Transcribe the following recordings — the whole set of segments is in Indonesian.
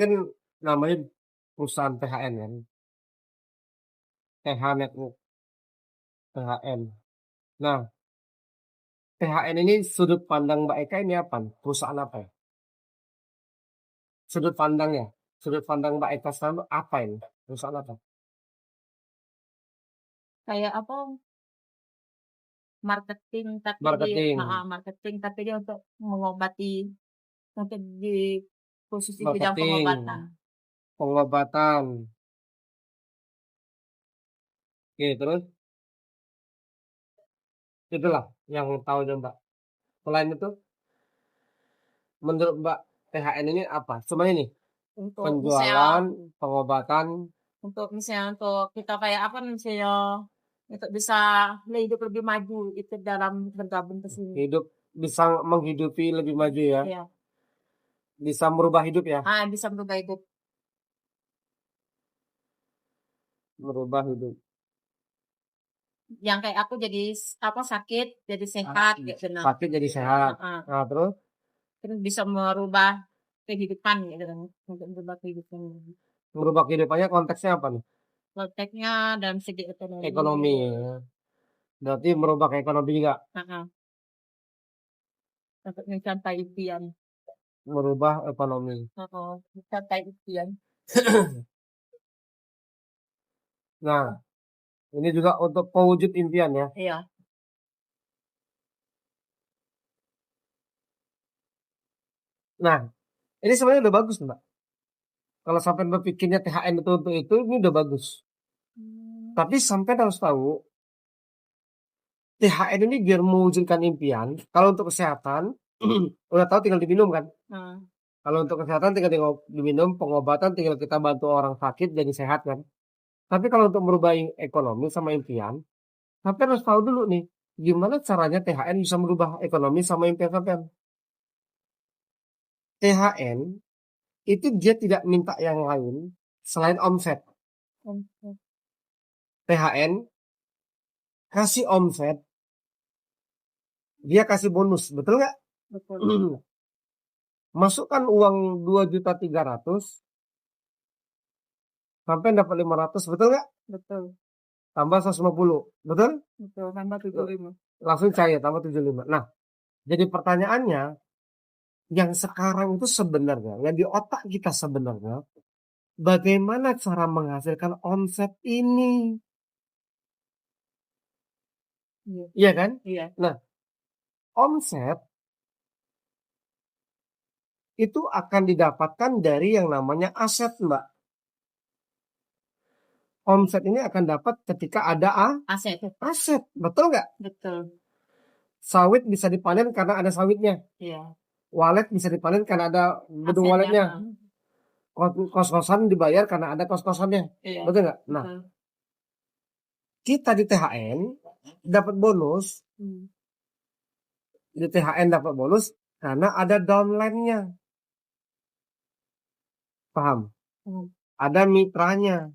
Kan namanya perusahaan THN kan, TH Network, THN. Nah, THN ini sudut pandang Mbak Eka ini apa? Perusahaan apa ya? Sudut pandangnya, sudut pandang Mbak Eka selalu apa ini? Perusahaan apa? Kayak apa, marketing tapi Marketing, marketing tapi dia untuk mengobati, untuk di khusus di bidang marketing, pengobatan. pengobatan. Oke, terus itulah yang tahu deh Mbak. Selain itu, menurut Mbak THN ini apa? Cuma ini Untuk penjualan, misal pengobatan, untuk misalnya untuk kita kayak apa misalnya, untuk bisa hidup lebih maju itu dalam bergabung ke sini. hidup bisa menghidupi lebih maju ya, Iya, bisa merubah hidup ya, bisa berubah hidup. merubah hidup. Yang kayak aku jadi sakit jadi sehat gitu nah. Sakit jadi sehat. Heeh, Nah, terus terus bisa merubah kehidupan gitu kan, untuk merubah kehidupan. merubah kehidupannya konteksnya apa nih? Konteksnya dalam segi ekonomi. Ekonomi ya. Berarti merubah ke ekonomi juga, Heeh, untuk mencapai impian. merubah ekonomi. Heeh, mencapai impian. Nah, ini juga untuk pewujud impian ya. Iya. Nah, ini sebenarnya udah bagus Mbak. Kalau sampai berpikirnya THN itu untuk itu, ini udah bagus. Tapi sampai harus tahu, THN ini biar mewujudkan impian, kalau untuk kesehatan, udah tahu tinggal diminum kan. Heeh, Kalau untuk kesehatan tinggal diminum, pengobatan tinggal kita bantu orang sakit jadi sehat kan. Tapi kalau untuk merubah ekonomi sama impian, sampean harus tahu dulu nih, gimana caranya THN bisa merubah ekonomi sama impian sampean. THN itu dia tidak minta yang lain selain omset. omset. THN kasih omset, dia kasih bonus, betul nggak? Betul. Masukkan uang 2.300.000, sampai dapat 500, betul nggak? Betul. Tambah 150, betul? Betul, tambah 75. Langsung cair, tambah 75. Nah, jadi pertanyaannya, yang sekarang itu sebenarnya, yang di otak kita sebenarnya, bagaimana cara menghasilkan omset ini? Iya. Iya kan? Iya. Nah, omset itu akan didapatkan dari yang namanya aset, Mbak. Omset ini akan dapat ketika ada Aset. aset, betul nggak? Betul. Sawit bisa dipanen karena ada sawitnya. Iya. Walet bisa dipanen karena ada gedung Asetnya. waletnya. Kos-kosan dibayar karena ada kos-kosannya. Iya. Betul nggak? Nah, Betul. kita di THN dapat bonus, di THN dapat bonus karena ada downline-nya. Paham? Ada mitranya.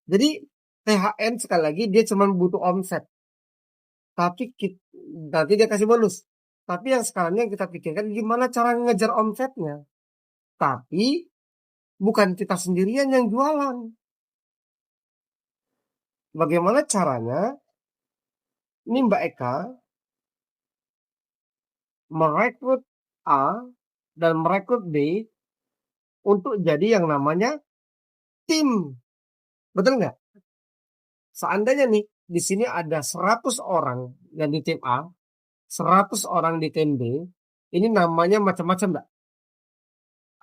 Jadi THN sekali lagi dia cuma butuh omset. Tapi nanti dia kasih bonus. Tapi yang sekarang yang kita pikirkan gimana cara ngejar omsetnya. Tapi bukan kita sendirian yang jualan. Bagaimana caranya? Ini Mbak Eka merekrut A dan merekrut B untuk jadi yang namanya tim. Betul nggak? Seandainya nih di sini ada 100 orang yang di tim A, 100 orang di tim B, ini namanya macam-macam Mbak.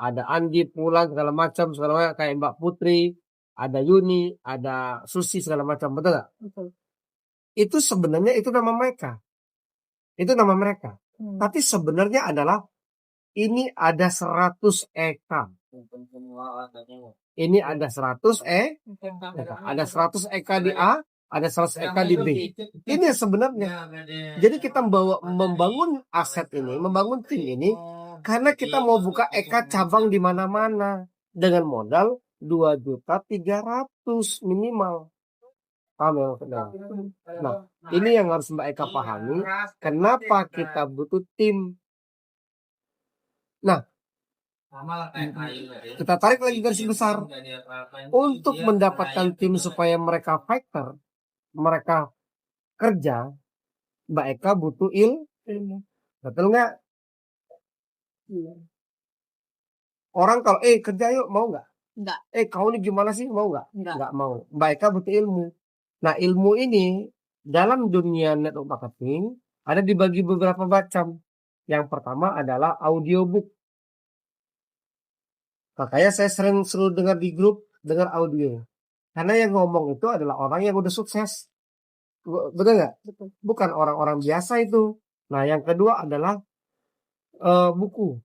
Ada Andi, Pulang, segala macam kayak Mbak Putri, ada Yuni, ada Susi segala macam, betul nggak? Betul. Itu sebenarnya itu nama mereka. Itu nama mereka. Tapi sebenarnya adalah ini ada 100 eka. Ini ada 100 ada 100 eka di A, ada 100 eka di B. Ini sebenarnya. Jadi kita membangun aset ini, membangun tim ini karena kita mau buka eka cabang di mana-mana dengan modal 2.300.000 minimal. Paham ya maksudnya? Nah, ini yang harus Mbak Eka pahami. Kenapa kita butuh tim? Nah, Kita tarik lagi garis besar. Untuk mendapatkan tim supaya mereka fighter, mereka kerja, Mbak Eka butuh ilmu. Betul nggak? Iya. Orang kalau kerja yuk mau nggak? Enggak. Kau ini gimana sih, mau nggak? Enggak. Nggak mau. Mbak Eka butuh ilmu. Nah, ilmu ini dalam dunia network marketing ada dibagi beberapa macam. Yang pertama adalah audiobook. Makanya saya sering suruh dengar di grup, dengar audio. Karena yang ngomong itu adalah orang yang udah sukses. Betul nggak? Betul. Bukan orang-orang biasa itu. Nah, yang kedua adalah buku.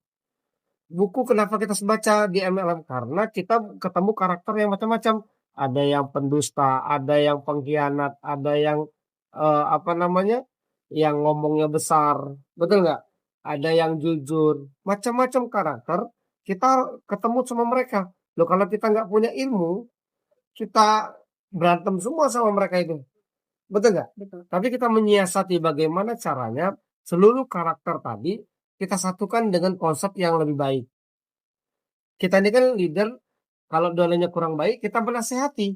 Buku kenapa kita baca di MLM? Karena kita ketemu karakter yang macam-macam. Ada yang pendusta, ada yang pengkhianat, ada yang yang ngomongnya besar. Betul nggak? Ada yang jujur. Macam-macam karakter kita ketemu sama mereka. Loh, kalau kita nggak punya ilmu, kita berantem semua sama mereka itu. Betul nggak? Betul. Tapi kita menyiasati bagaimana caranya seluruh karakter tadi kita satukan dengan konsep yang lebih baik. Kita ini kan leader, kalau donanya kurang baik, kita menasehati.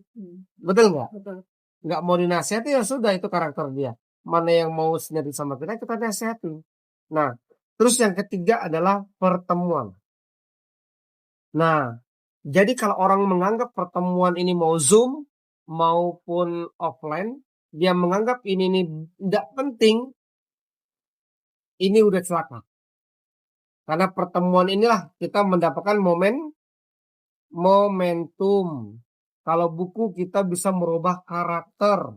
Betul nggak? Betul. Nggak mau dinasehati ya sudah, itu karakter dia. Mana yang mau sendiri sama kita nasehati. Nah, terus yang ketiga adalah pertemuan. Nah, jadi kalau orang menganggap pertemuan ini mau Zoom maupun offline, dia menganggap ini nih tidak penting, ini udah celaka. Karena pertemuan inilah kita mendapatkan momentum. Kalau buku kita bisa merubah karakter.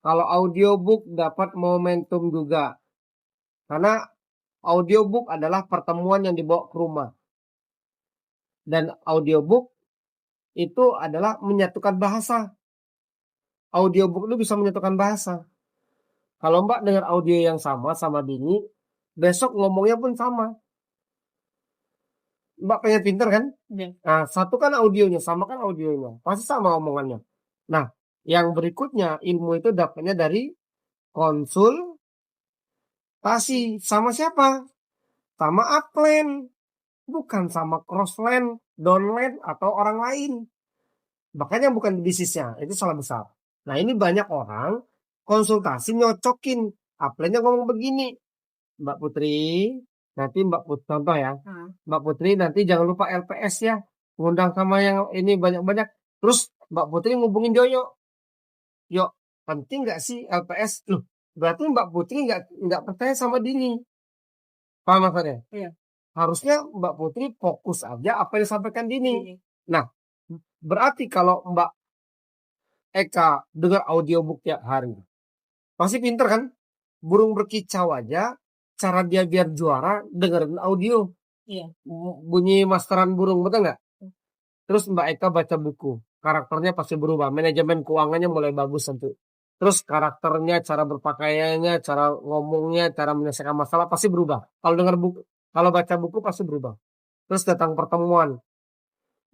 Kalau audiobook dapat momentum juga. Karena audiobook adalah pertemuan yang dibawa ke rumah. Dan audiobook itu adalah menyatukan bahasa. Audiobook itu bisa menyatukan bahasa. Kalau Mbak dengar audio yang sama Dini, besok ngomongnya pun sama. Mbak pengen pinter kan? Iya. Nah, satu kan audionya, sama kan audionya. Pasti sama omongannya. Nah, yang berikutnya ilmu itu dapatnya dari konsultasi. Sama siapa? Sama upline. Bukan sama crossline, downline, atau orang lain. Makanya bukan bisnisnya. Itu salah besar. Nah, ini banyak orang konsultasi nyocokin. Upline-nya ngomong begini. Mbak Putri, nanti contoh ya. Mbak Putri nanti jangan lupa LPS ya. Ngundang sama yang ini banyak-banyak. Terus Mbak Putri ngubungin Yoyo. Yuk, penting nggak sih LPS? Loh, berarti Mbak Putri nggak percaya sama Dini. Paham maksudnya? Iya. Harusnya Mbak Putri fokus aja apa yang disampaikan Dini. Nah, berarti kalau Mbak Eka dengar audiobook tiap hari, pasti pinter kan? Burung berkicau aja, cara dia biar juara dengerin audio. Iya. Bunyi masteran burung, betul nggak? Terus Mbak Eka baca buku, karakternya pasti berubah, manajemen keuangannya mulai bagus tentu. Terus karakternya, cara berpakaiannya, cara ngomongnya, cara menyelesaikan masalah pasti berubah. Kalau dengar buku, kalau baca buku pasti berubah. Terus datang pertemuan,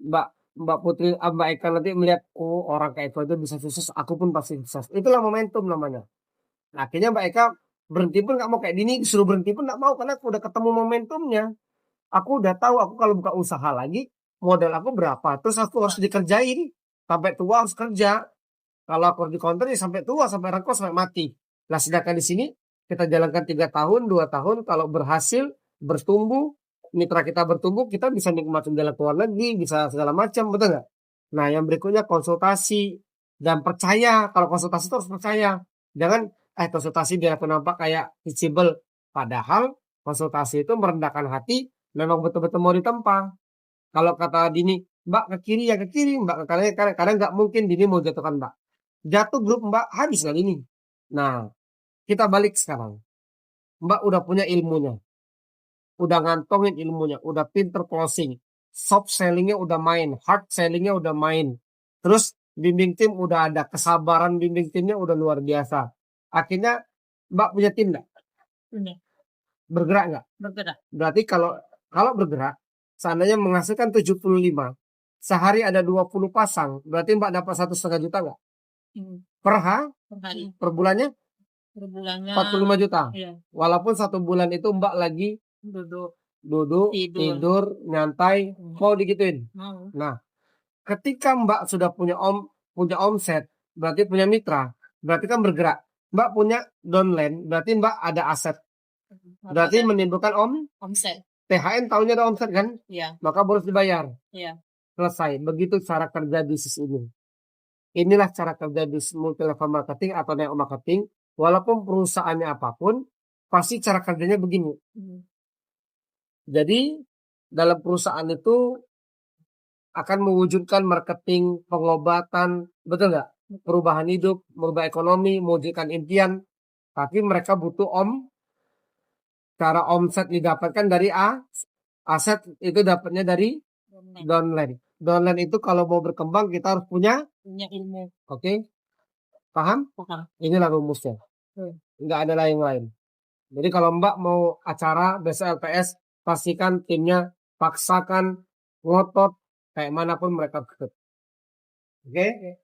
Mbak Putri, Mbak Eka nanti melihat, oh orang kayak itu bisa sukses, aku pun pasti sukses. Itulah momentum namanya. Nah, akhirnya Mbak Eka berhenti pun nggak mau, kayak Dini disuruh berhenti pun nggak mau, karena aku udah ketemu momentumnya. Aku udah tahu aku kalau buka usaha lagi modal aku berapa, terus aku harus dikerjain sampai tua, harus kerja. Kalau aku di counter ya sampai tua, sampai rengkos, sampai mati. Nah, sedangkan di sini kita jalankan 3 tahun, 2 tahun, kalau berhasil bertumbuh, mitra kita bertumbuh, kita bisa nikmatin jalan keluar negeri, bisa segala macam, betul nggak? Nah, yang berikutnya konsultasi dan percaya. Kalau konsultasi itu harus percaya. Jangan konsultasi biar aku nampak kayak visible. Padahal konsultasi itu merendahkan hati, memang betul-betul mau ditempa. Kalau kata Dini, Mbak ke kiri ya ke kiri, Mbak ke kanan ya kanan. Karena nggak mungkin Dini mau jatuhkan Mbak. Jatuh grup Mbak, habis kali ini. Nah, kita balik sekarang. Mbak udah punya ilmunya. Udah ngantongin ilmunya. Udah pinter closing. Soft sellingnya udah main. Hard sellingnya udah main. Terus bimbing tim udah ada. Kesabaran bimbing timnya udah luar biasa. Akhirnya Mbak punya tim nggak? Punya. Bergerak nggak? Bergerak. Berarti kalau bergerak, seandainya menghasilkan 75, sehari ada 20 pasang, berarti Mbak dapat 1,5 juta nggak? Per hari. Per bulannya? Per bulannya 45 juta. Iya. Walaupun 1 bulan itu Mbak lagi duduk duduk, Tidur. tidur, nyantai, mau digituin. Mau. Nah, ketika Mbak sudah punya omset, berarti punya mitra, berarti kan bergerak. Mbak punya downline, berarti Mbak ada aset. Berarti menimbulkan Omset. THN tahunnya ada omset kan? Iya. Maka bonus dibayar. Iya. Selesai. Begitu cara kerja bisnis ini. Inilah cara kerja bisnis multi level marketing atau network marketing. Walaupun perusahaannya apapun, pasti cara kerjanya begini. Jadi dalam perusahaan itu akan mewujudkan marketing, pengobatan, betul nggak? Perubahan hidup, merubah ekonomi, mewujudkan impian. Tapi mereka butuh cara omset didapatkan dari aset itu dapatnya dari downline. Downline itu kalau mau berkembang kita harus punya ilmu. Oke? Paham? Paham. Inilah rumusnya. Nggak ada lain-lain. Jadi kalau Mbak mau acara besok LPS, pastikan timnya, paksakan, ngotot, kayak manapun mereka ikut. Oke?